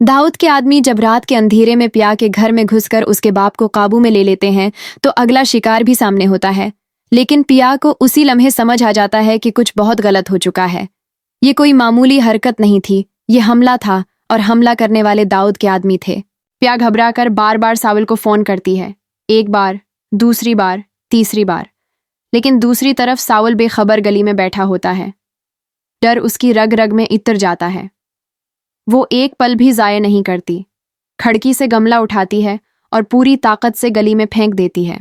दाऊद के आदमी जब रात के अंधेरे में पिया के घर में घुसकर उसके बाप को काबू में ले लेते हैं तो अगला शिकार भी सामने होता है। लेकिन पिया को उसी लम्हे समझ आ जाता है कि कुछ बहुत गलत हो चुका है। ये कोई मामूली हरकत नहीं थी, ये हमला था और हमला करने वाले दाऊद के आदमी थे। पिया घबरा कर बार बार सावल को फोन करती है, एक बार, दूसरी बार, तीसरी बार। लेकिन दूसरी तरफ सावल बेखबर गली में बैठा होता है। डर उसकी रग रग में इतर जाता है। वो एक पल भी जाया नहीं करती। खिड़की से गमला उठाती है और पूरी ताकत से गली में फेंक देती है।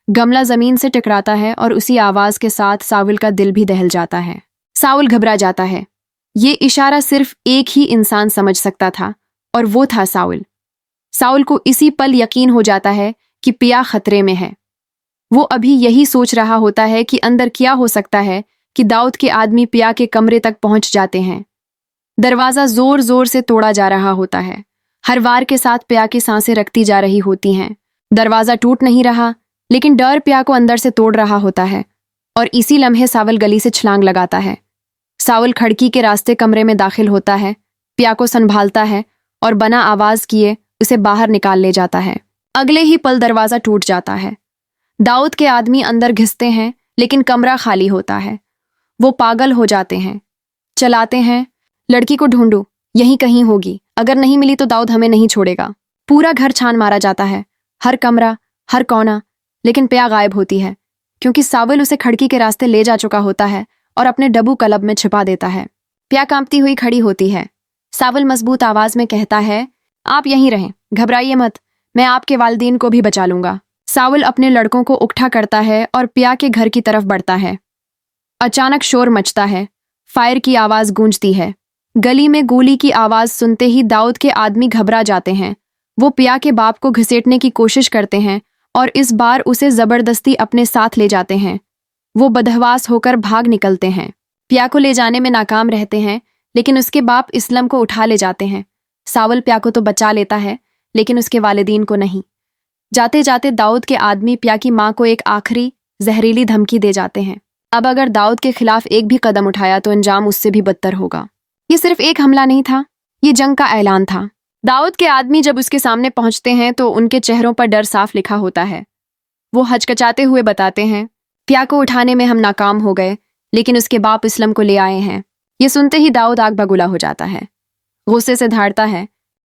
गमला जमीन से टकराता है और उसी आवाज के साथ सावल का दिल भी दहल जाता है। सावल घबरा जाता है। ये इशारा सिर्फ एक ही इंसान समझ सकता था और वो था सावल। सावल को इसी पल यकीन हो जाता है कि पिया खतरे में है। वो अभी यही सोच रहा होता है कि अंदर क्या हो सकता है कि दाऊद के आदमी पिया के कमरे तक पहुंच जाते हैं। दरवाजा जोर जोर से तोड़ा जा रहा होता है। हर वार के साथ पिया की सांसें रखती जा रही होती हैं। दरवाजा टूट नहीं रहा, लेकिन डर पिया को अंदर से तोड़ रहा होता है। और इसी लम्हे सावल गली से छलांग लगाता है। सावल खिड़की के रास्ते कमरे में दाखिल होता है, पिया को संभालता है और बिना आवाज किए उसे बाहर निकाल ले जाता है। अगले ही पल दरवाजा टूट जाता है। दाऊद के आदमी अंदर घिसते हैं, लेकिन कमरा खाली होता है। वो पागल हो जाते हैं। चलाते हैं, लड़की को ढूंढो, यहीं कहीं होगी, अगर नहीं मिली तो दाऊद हमें नहीं छोड़ेगा। पूरा घर छान मारा जाता है, हर कमरा, हर कोना, लेकिन पिया गायब होती है, क्योंकि सावल उसे खिड़की के रास्ते ले जा चुका होता है और अपने डब्बू कलब में छिपा देता है। पिया कांपती हुई खड़ी होती है। सावल मजबूत आवाज में कहता है, आप यहीं रहें, घबराइए मत, मैं आपके वालिदैन को भी बचा लूंगा। सावल अपने लड़कों को उकट्ठा करता है और पिया के घर की तरफ बढ़ता है। अचानक शोर मचता है, फायर की आवाज गूंजती है। गली में गोली की आवाज सुनते ही दाऊद के आदमी घबरा जाते हैं। वो पिया के बाप को घसीटने की कोशिश करते हैं और इस बार उसे जबरदस्ती अपने साथ ले जाते हैं। वो बदहवास होकर भाग निकलते हैं। पिया को ले जाने में नाकाम रहते हैं, लेकिन उसके बाप इस्लम को उठा ले जाते हैं। सावल पिया को तो बचा लेता है, लेकिन उसके वालिदीन को नहीं। जाते जाते दाऊद के आदमी पिया की माँ को एक आखिरी जहरीली धमकी दे जाते हैं। अब अगर दाऊद के खिलाफ एक भी कदम उठाया तो अंजाम उससे भी बदतर होगा। ये सिर्फ एक हमला नहीं था, ये जंग का ऐलान था। दाऊद के आदमी जब उसके सामने पहुंचते हैं तो उनके चेहरों पर डर साफ लिखा होता है। वो हचकचाते हुए बताते हैं, पिया को उठाने में हम नाकाम हो गए, लेकिन उसके बाप इस्लम को ले आए हैं। ये सुनते ही दाऊद आग बगुला हो जाता है। गुस्से से धाड़ता है,